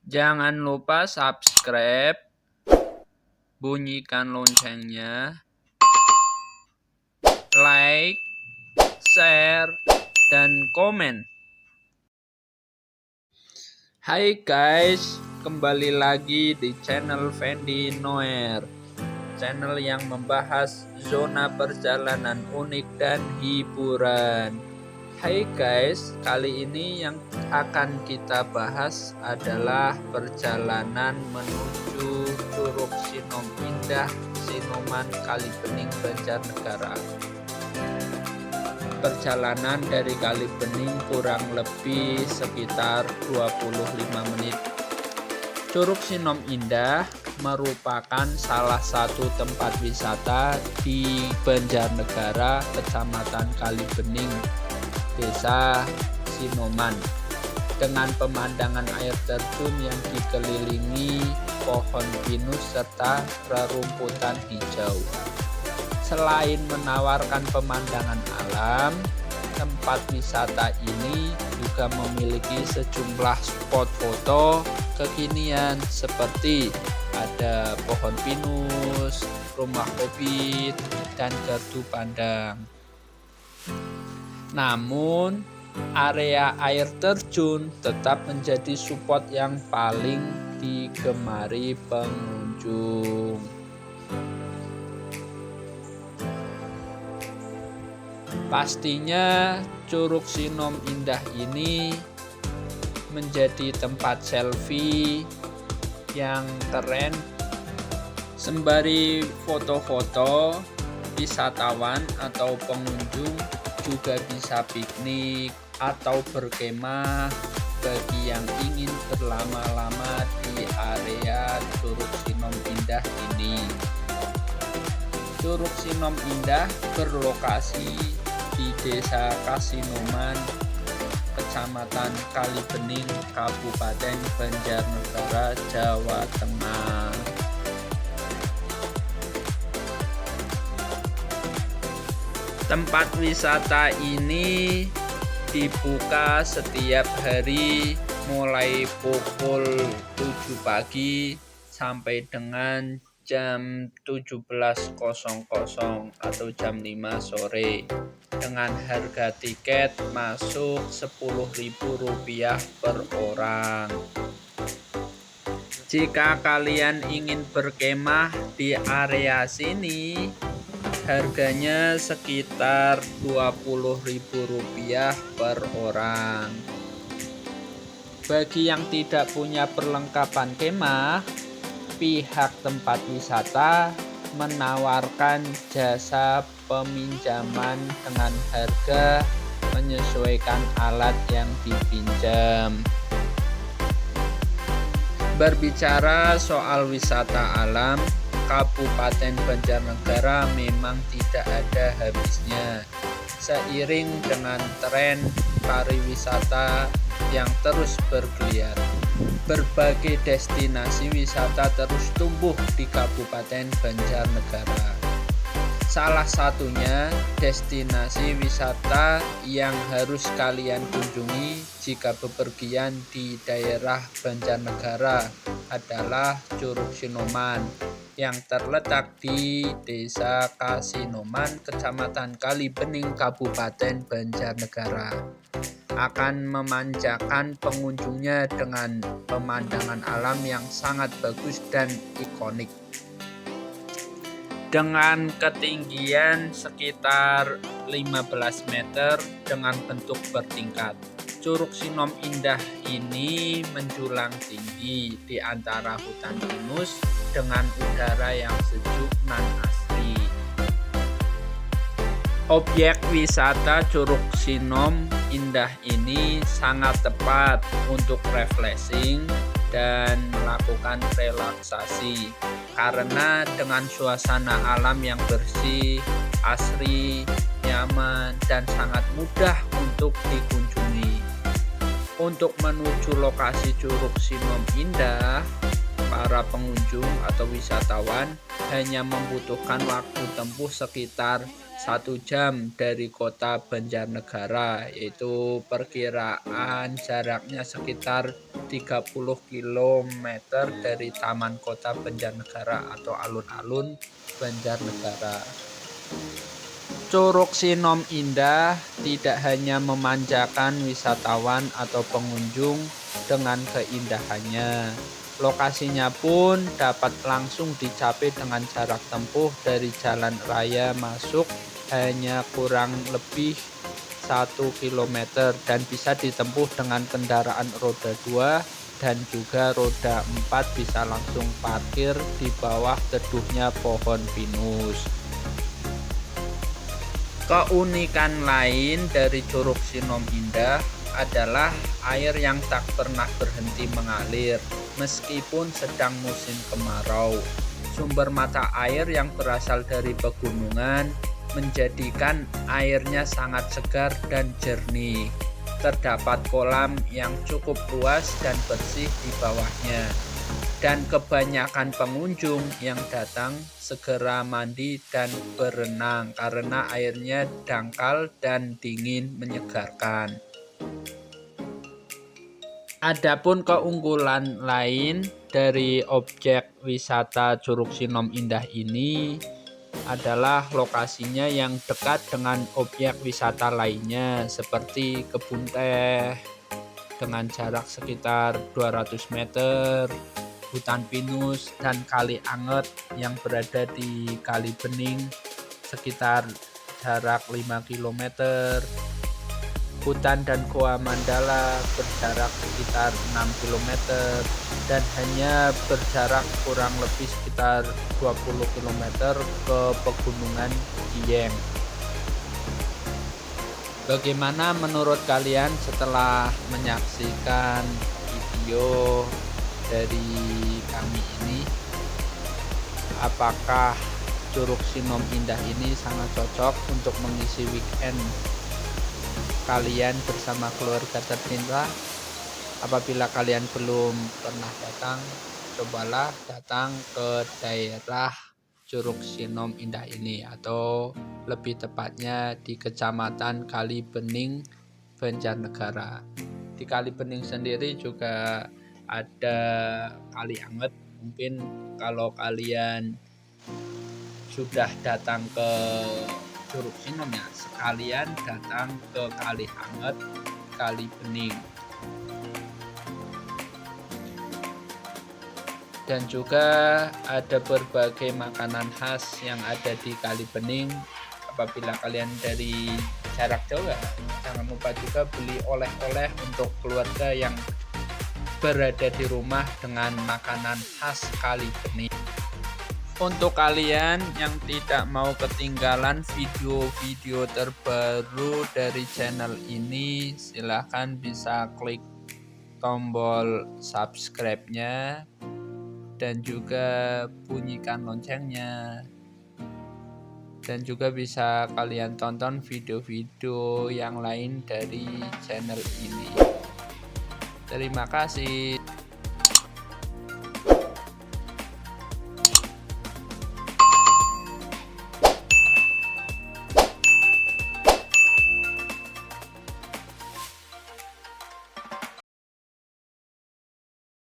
Jangan lupa subscribe, bunyikan loncengnya, like, share, dan komen. Hai guys, kembali lagi di channel Fendi Noer, channel yang membahas zona perjalanan unik dan hiburan. Hai guys, kali ini yang akan kita bahas adalah perjalanan menuju Curug Sinom Indah, Sinoman, Kalibening, Banjarnegara. Perjalanan dari Kalibening kurang lebih sekitar 25 menit. Curug Sinom Indah merupakan salah satu tempat wisata di Banjarnegara, Kecamatan Kalibening, Desa Sinoman, dengan pemandangan air terjun yang dikelilingi pohon pinus serta rerumputan hijau. Selain menawarkan pemandangan alam, tempat wisata ini juga memiliki sejumlah spot foto kekinian seperti ada pohon pinus, rumah hobbit, dan gardu pandang. Namun, area air terjun tetap menjadi spot yang paling digemari pengunjung. Pastinya Curug Sinom Indah ini menjadi tempat selfie yang keren. Sembari foto-foto, wisatawan atau pengunjung juga bisa piknik atau berkemah bagi yang ingin berlama-lama di area Curug Sinom Indah ini. Curug Sinom Indah berlokasi di Desa Kasinoman, Kecamatan Kalibening, Kabupaten Banjarnegara, Jawa Tengah. Tempat wisata ini dibuka setiap hari mulai pukul 7 pagi sampai dengan jam 17.00 atau jam 5 sore dengan harga tiket masuk Rp10.000 per orang. Jika kalian ingin berkemah di area sini, harganya sekitar Rp20.000 per orang. Bagi yang tidak punya perlengkapan kemah, pihak tempat wisata menawarkan jasa peminjaman dengan harga menyesuaikan alat yang dipinjam. Berbicara soal wisata alam, Kabupaten Banjarnegara memang tidak ada habisnya. Seiring dengan tren pariwisata yang terus bergeliat, berbagai destinasi wisata terus tumbuh di Kabupaten Banjarnegara. Salah satunya destinasi wisata yang harus kalian kunjungi jika bepergian di daerah Banjarnegara adalah Curug Sinoman yang terletak di Desa Kasinoman, Kecamatan Kalibening, Kabupaten Banjarnegara. Akan memanjakan pengunjungnya dengan pemandangan alam yang sangat bagus dan ikonik. Dengan ketinggian sekitar 15 meter dengan bentuk bertingkat, Curug Sinom Indah ini menjulang tinggi di antara hutan pinus dengan udara yang sejuk nan asri. Objek wisata Curug Sinom Indah ini sangat tepat untuk refreshing dan melakukan relaksasi karena dengan suasana alam yang bersih, asri, nyaman, dan sangat mudah untuk dikunjungi. Untuk menuju lokasi Curug Sinom Indah, para pengunjung atau wisatawan hanya membutuhkan waktu tempuh sekitar 1 jam dari kota Banjarnegara, yaitu perkiraan jaraknya sekitar 30 km dari Taman Kota Banjarnegara atau alun-alun Banjarnegara. Curug Sinom Indah tidak hanya memanjakan wisatawan atau pengunjung dengan keindahannya, lokasinya pun dapat langsung dicapai dengan jarak tempuh dari jalan raya masuk hanya kurang lebih 1 km dan bisa ditempuh dengan kendaraan roda 2 dan juga roda 4 bisa langsung parkir di bawah teduhnya pohon pinus. Keunikan lain dari Curug Sinom Indah adalah air yang tak pernah berhenti mengalir meskipun sedang musim kemarau. Sumber mata air yang berasal dari pegunungan menjadikan airnya sangat segar dan jernih. Terdapat kolam yang cukup luas dan bersih di bawahnya. Dan kebanyakan pengunjung yang datang segera mandi dan berenang karena airnya dangkal dan dingin menyegarkan. Adapun keunggulan lain dari objek wisata Curug Sinom Indah ini adalah lokasinya yang dekat dengan objek wisata lainnya seperti kebun teh dengan jarak sekitar 200 meter, hutan pinus dan kali anget yang berada di Kali Bening sekitar jarak 5 km, hutan dan Goa Mandala berjarak sekitar 6 km dan hanya berjarak kurang lebih sekitar 20 km ke pegunungan Dieng. Bagaimana menurut kalian setelah menyaksikan video dari kami ini? Apakah Curug Sinom Indah ini sangat cocok untuk mengisi weekend kalian bersama keluarga tercinta? Apabila kalian belum pernah datang, cobalah datang ke daerah Curug Sinom Indah ini, atau lebih tepatnya di Kecamatan Kali Bening, Banjarnegara. Di Kali Bening sendiri juga ada Kali Anget. Mungkin kalau kalian sudah datang ke Curug Sinom ya, sekalian datang ke Kali Anget, Kali Bening. Dan juga ada berbagai makanan khas yang ada di Kali Bening. Apabila kalian dari jarak jauh ya, jangan lupa juga beli oleh-oleh untuk keluarga yang berada di rumah dengan makanan khas Kali Bening. Untuk kalian yang tidak mau ketinggalan video-video terbaru dari channel ini, silahkan bisa klik tombol subscribe-nya dan juga bunyikan loncengnya, dan juga bisa kalian tonton video-video yang lain dari channel ini. Terima kasih.